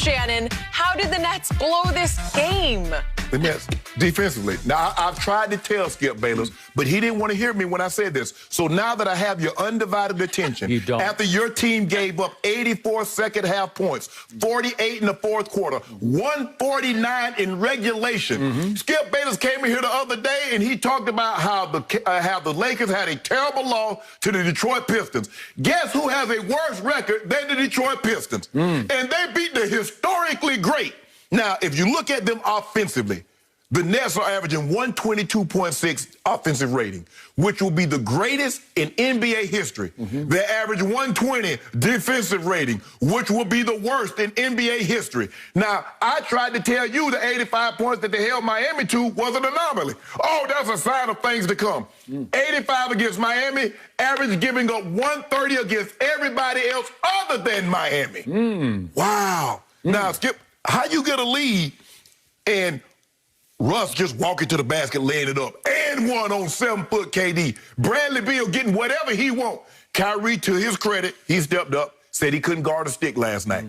Shannon, how did the Nets blow this game? The Nets, defensively. Now, I've tried to tell Skip Bayless, but he didn't want to hear me when I said this. So now that I have your undivided attention, you don't. After your team gave up 84 second-half points, 48 in the fourth quarter, 149 in regulation, Skip Bayless came in here the other day and he talked about how the Lakers had a terrible loss to the Detroit Pistons. Guess who has a worse record than the Detroit Pistons? And they beat the historically great. Now, if you look at them offensively, the Nets are averaging 122.6 offensive rating, which will be the greatest in NBA history. They average 120 defensive rating, which will be the worst in NBA history. Now, I tried to tell you the 85 points that they held Miami to was an anomaly. Oh, that's a sign of things to come. 85 against Miami, average giving up 130 against everybody else other than Miami. Wow. Now, Skip, how you get a lead and Russ just walking to the basket, laying it up, and one on 7-foot KD. Bradley Beal getting whatever he want. Kyrie, to his credit, he stepped up, said he couldn't guard a stick last night.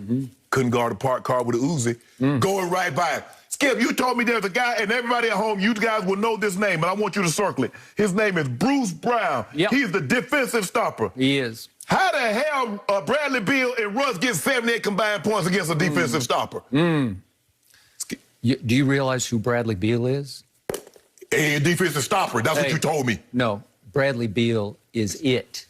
Couldn't guard a parked car with a Uzi. Going right by him. Skip, you told me there's a guy, and everybody at home, you guys will know this name, but I want you to circle it. His name is Bruce Brown. He's the defensive stopper. He is. How the hell Bradley Beal and Russ get 78 combined points against a defensive stopper? Do you realize who Bradley Beal is? A defensive stopper. That's what you told me. No, Bradley Beal is it.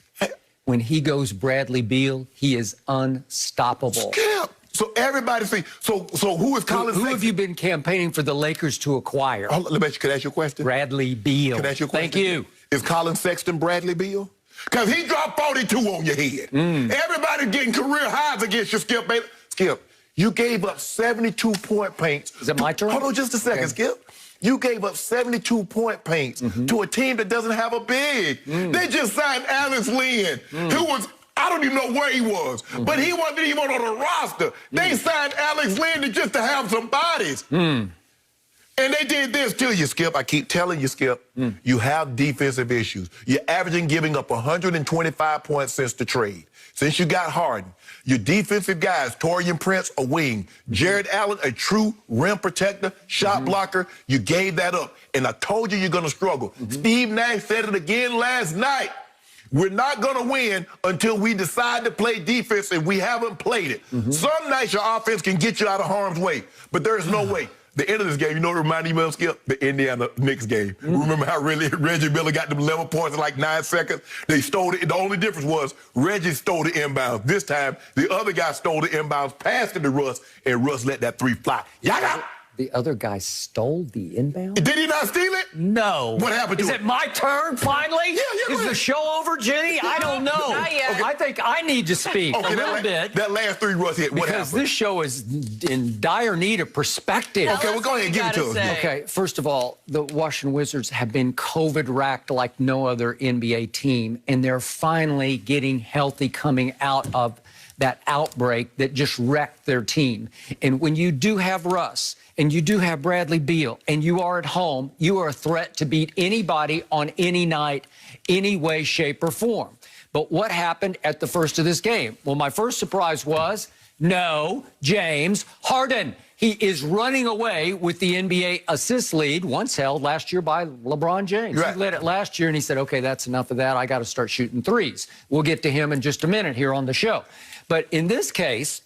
When he goes Bradley Beal, he is unstoppable. Skip. So everybody say, so who is Colin Sexton? Who have you been campaigning for the Lakers to acquire? Let me ask you, can I ask you a question? Bradley Beal. Can I ask you a question? Thank you. Is Colin Sexton Bradley Beal? Because he dropped 42 on your head. Everybody's getting career highs against you, Skip Bayless. Skip, you gave up 72-point paints. Is it my turn? Hold on just a second, Skip. You gave up 72-point paints to a team that doesn't have a big. They just signed Alex Lynn, who was, I don't even know where he was, but he wasn't even on the roster. They signed Alex Lynn just to have some bodies. And they did this to you, Skip. I keep telling you, Skip, you have defensive issues. You're averaging giving up 125 points since the trade. Since you got Harden, your defensive guys, Taurean Prince, a wing, Jared Allen, a true rim protector, shot blocker, you gave that up. And I told you you're going to struggle. Steve Nash said it again last night. We're not going to win until we decide to play defense, and we haven't played it. Some nights your offense can get you out of harm's way, but there is no way. The end of this game, you know what it reminded me of, Skip? The Indiana Knicks game. Remember how Reggie Miller got them 11 points in like 9 seconds? They stole it. The only difference was Reggie stole the inbounds. This time, the other guy stole the inbounds, passed it to Russ, and Russ let that three fly. Yaga! The other guy stole the inbound? Did he not steal it? No. What happened to Is it my turn, finally? Yeah, Is the show over, Jenny? I don't know. Not yet. Okay. I think I need to speak a little bit. That last three Russ hit, what happened? Because this show is in dire need of perspective. Okay, well, go ahead and give it to us. Okay, first of all, the Washington Wizards have been COVID-racked like no other NBA team, and they're finally getting healthy coming out of that outbreak that just wrecked their team. And when you do have Russ, and you do have Bradley Beal, and you are at home, you are a threat to beat anybody on any night, any way, shape, or form. But what happened at the first of this game? Well, my first surprise was, no, James Harden. He is running away with the NBA assist lead, once held last year by LeBron James. Right. He led it last year, and he said, okay, that's enough of that. I got to start shooting threes. We'll get to him in just a minute here on the show. But in this case,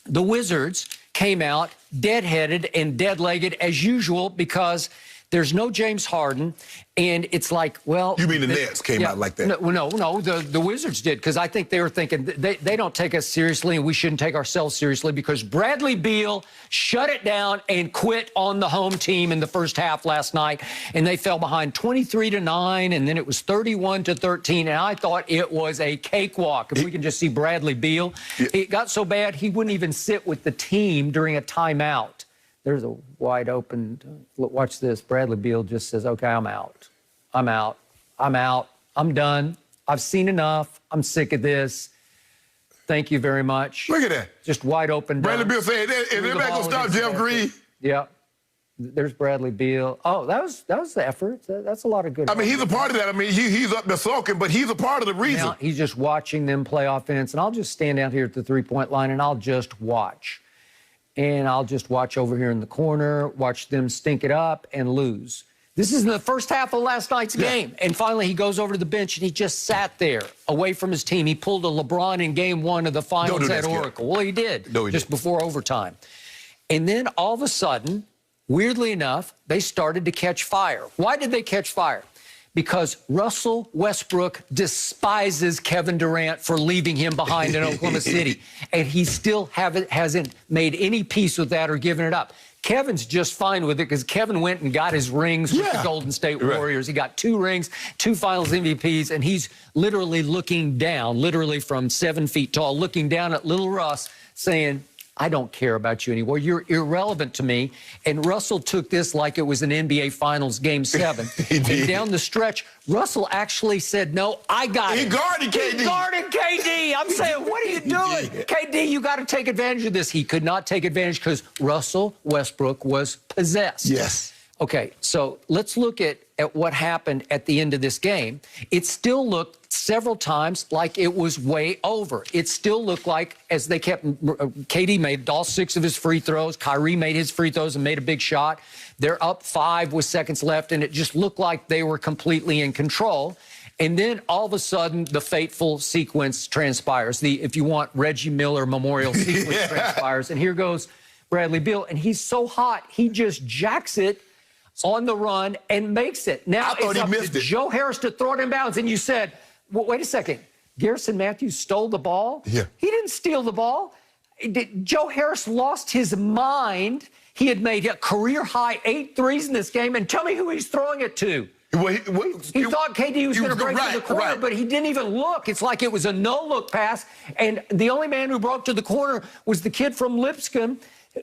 the Wizards came out dead-headed and dead-legged as usual because there's no James Harden, and it's like, well... You mean the Nets came out like that? No, the Wizards did, because I think they were thinking they don't take us seriously, and we shouldn't take ourselves seriously, because Bradley Beal shut it down and quit on the home team in the first half last night, and they fell behind 23-9, and then it was 31-13, and I thought it was a cakewalk. If we can just see Bradley Beal. It got so bad, he wouldn't even sit with the team during a timeout. There's a wide open, watch this, Bradley Beal just says, okay, I'm out. I'm out. I'm out. I'm done. I've seen enough. I'm sick of this. Thank you very much. Look at that. Just wide open. Bradley Beal said, if they're not going to stop Jeff Green. Yeah. There's Bradley Beal. Oh, that was the effort. That's a lot of good. I mean, he's a part of that. I mean, he's up there sulking, but he's a part of the reason. Now, he's just watching them play offense, and I'll just stand out here at the three-point line, and I'll just watch. and I'll just watch over here in the corner, watch them stink it up and lose. This is in the first half of last night's game. And finally, he goes over to the bench, and he just sat there away from his team. He pulled a LeBron in game 1 of the finals at Oracle. Well, he did, just before overtime. And then all of a sudden, weirdly enough, they started to catch fire. Why did they catch fire? Because Russell Westbrook despises Kevin Durant for leaving him behind in Oklahoma City. And he still hasn't made any peace with that or given it up. Kevin's just fine with it because Kevin went and got his rings with the Golden State Warriors. He got 2 rings, 2 finals MVPs, and he's literally looking down, literally from 7 feet tall, looking down at little Russ saying, I don't care about you anymore. You're irrelevant to me. And Russell took this like it was an NBA Finals Game 7. And down the stretch, Russell actually said, no, I got it. He guarded KD. He guarded KD. I'm saying, what are you doing? KD, you got to take advantage of this. He could not take advantage because Russell Westbrook was possessed. Yes. Okay, so let's look at what happened at the end of this game. It still looked several times like it was way over. It still looked like, as they kept, KD made all 6 of his free throws. Kyrie made his free throws and made a big shot. They're up 5 with seconds left, and it just looked like they were completely in control. And then all of a sudden, the fateful sequence transpires. The, if you want, Reggie Miller memorial sequence transpires. And here goes Bradley Beal, and he's so hot, he just jacks it on the run and makes it. Now it's up to Joe Harris to throw it in bounds. And you said, well, wait a second, Garrison Matthews stole the ball? Yeah. He didn't steal the ball. Joe Harris lost his mind. He had made a career-high 8 threes in this game. And tell me who he's throwing it to. Well, he thought KD was going to break to the corner, but he didn't even look. It's like it was a no-look pass. And the only man who broke to the corner was the kid from Lipscomb,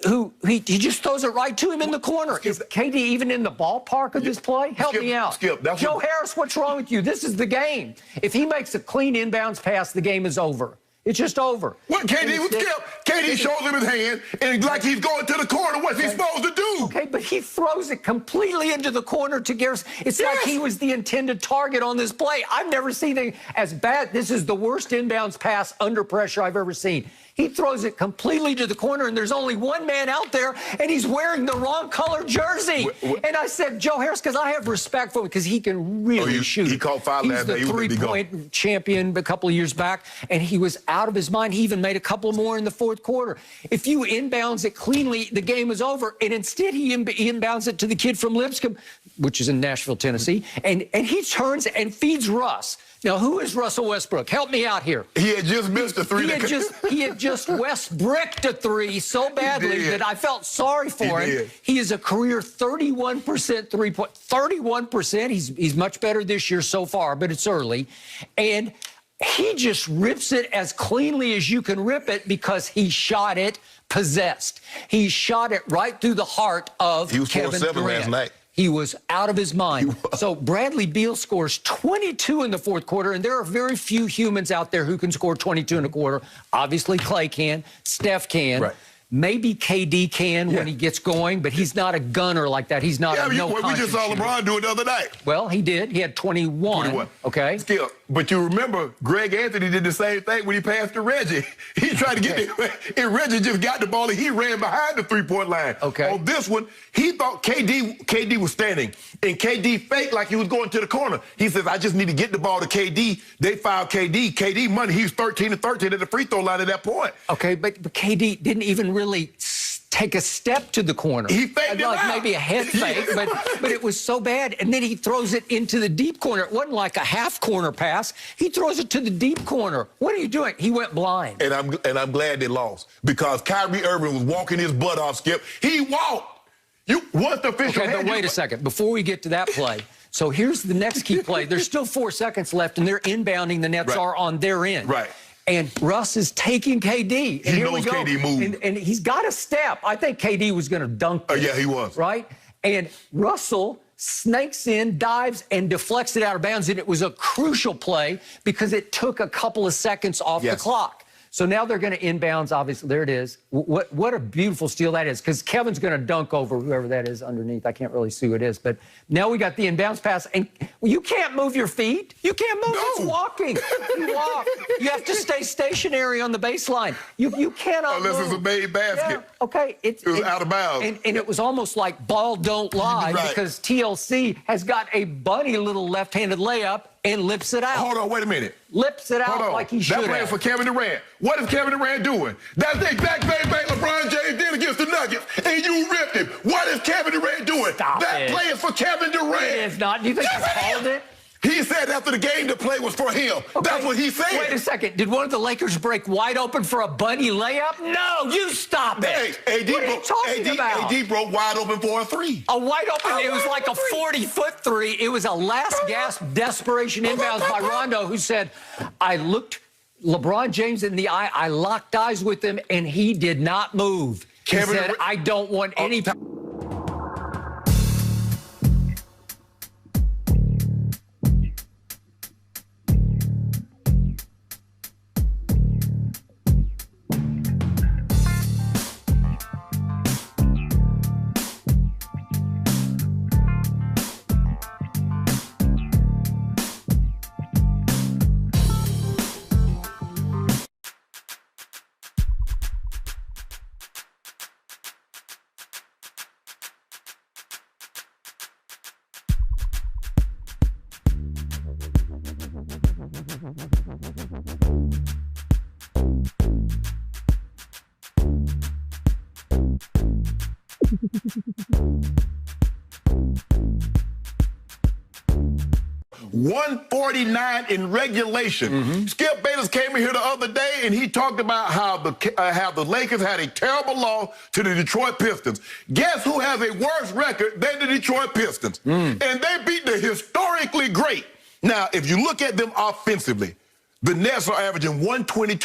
who he just throws it right to him in the corner. Is KD even in the ballpark of this play? Help me out. Joe Harris, what's wrong with you? This is the game. If he makes a clean inbounds pass, the game is over. It's just over. What KD was Skip? KD shows him his hand, and like he's going to the corner. What's he supposed to do? Okay, but he throws it completely into the corner to Garrison. It's like he was the intended target on this play. I've never seen it as bad. This is the worst inbounds pass under pressure I've ever seen. He throws it completely to the corner, and there's only one man out there, and he's wearing the wrong color jersey. And I said, Joe Harris, because I have respect for him, because he can really shoot. He caught 5 last night. He's the three-point champion a couple of years back, and he was out of his mind. He even made a couple more in the 4th quarter. If you inbounds it cleanly, the game is over. And instead, he inbounds it to the kid from Lipscomb, which is in Nashville, Tennessee, and he turns and feeds Russ. Now, who is Russell Westbrook? Help me out here. He had just missed a 3. He had just Westbricked a 3 so badly that I felt sorry for him. He is a career 31% three-point. 31%. He's much better this year so far, but it's early. And he just rips it as cleanly as you can rip it because he shot it possessed. He shot it right through the heart of Kevin Durant. Last night. He was out of his mind. So Bradley Beal scores 22 in the 4th quarter, and there are very few humans out there who can score 22 in a quarter. Obviously, Clay can. Steph can. Maybe KD can when he gets going, but he's not a gunner like that. He's not a no-conscience we just saw LeBron do it the other night. Well, he did. He had 21. Okay. Skip. But you remember, Greg Anthony did the same thing when he passed to Reggie. He tried to get it, and Reggie just got the ball, and he ran behind the 3-point line. Okay. On this one, he thought KD was standing, and KD faked like he was going to the corner. He says, I just need to get the ball to KD. They fouled KD. KD money. He was 13-13 at the free throw line at that point. Okay, but KD didn't even really take a step to the corner. He faked it out. Maybe a head fake, but it was so bad. And then he throws it into the deep corner. It wasn't like a half-corner pass. He throws it to the deep corner. What are you doing? He went blind. And I'm glad they lost because Kyrie Irving was walking his butt off, Skip. He walked. What's the official? Okay, but wait a second. Before we get to that play, so here's the next key play. There's still 4 seconds left, and they're inbounding. The Nets are on their end. And Russ is taking KD. And he knows KD moved. And he's got a step. I think KD was going to dunk this. Yeah, he was. Right? And Russell snakes in, dives, and deflects it out of bounds. And it was a crucial play because it took a couple of seconds off the clock. So now they're going to inbounds, obviously. There it is. What a beautiful steal that is, because Kevin's going to dunk over whoever that is underneath. I can't really see who it is. But now we got the inbounds pass. And you can't move your feet. You can't move. It's walking. You walk. You have to stay stationary on the baseline. You cannot Unless move. it's a made basket. Yeah. Okay. It was out of bounds. And it was almost like ball don't lie, Right. because TLC has got a bunny little left-handed layup and lips it out. Hold on, wait a minute. Lips it out like he should have. That play is for Kevin Durant. What is Kevin Durant doing? That's the exact same thing LeBron James did against the Nuggets, and you ripped him. What is Kevin Durant doing? Stop that it. play is for Kevin Durant. It is not. Do you think he called it? He said after the game the play was for him. Okay. That's what he said. Wait a second. Did one of the Lakers break wide open for a bunny layup? No, you stop it. Hey, AD what are you talking about? AD broke wide open for a three. A wide open, it was like a 40-foot three. It was a last-gasp desperation inbounds by Rondo, who said, I looked LeBron James in the eye, I locked eyes with him, and he did not move. He said, I don't want any... 149 in regulation. Skip Bayless came in here the other day and he talked about how the Lakers had a terrible loss to the Detroit Pistons. Guess who has a worse record than the Detroit Pistons? And they beat the historically great. Now, if you look at them offensively, the Nets are averaging 122.